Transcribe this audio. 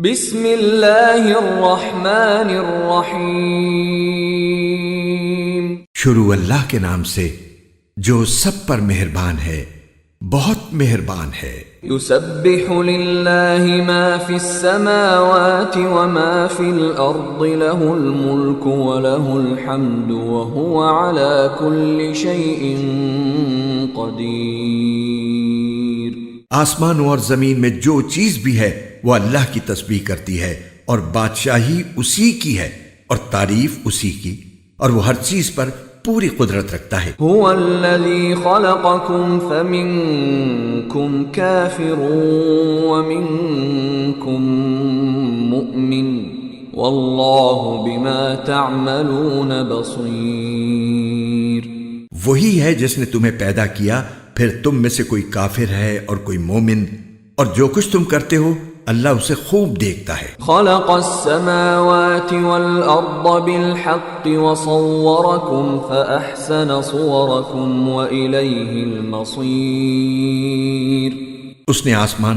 بسم اللہ الرحمن الرحیم، شروع اللہ کے نام سے جو سب پر مہربان ہے، بہت مہربان ہے۔ یسبح للہ ما فی السماوات وما فی الارض له الملک وله الحمد وهو على كل شیء قدیر۔ آسمانوں اور زمین میں جو چیز بھی ہے وہ اللہ کی تسبیح کرتی ہے، اور بادشاہی اسی کی ہے اور تعریف اسی کی، اور وہ ہر چیز پر پوری قدرت رکھتا ہے۔ هو الذی خلقکم فمنکم کافر ومنکم مؤمن واللہ بما تعملون بصیر۔ وہی ہے جس نے تمہیں پیدا کیا، پھر تم میں سے کوئی کافر ہے اور کوئی مومن، اور جو کچھ تم کرتے ہو اللہ اسے خوب دیکھتا ہے۔ خلق السماوات والارض بالحق وصورکم فاحسن صورکم والیہ المصیر۔ اس نے آسمان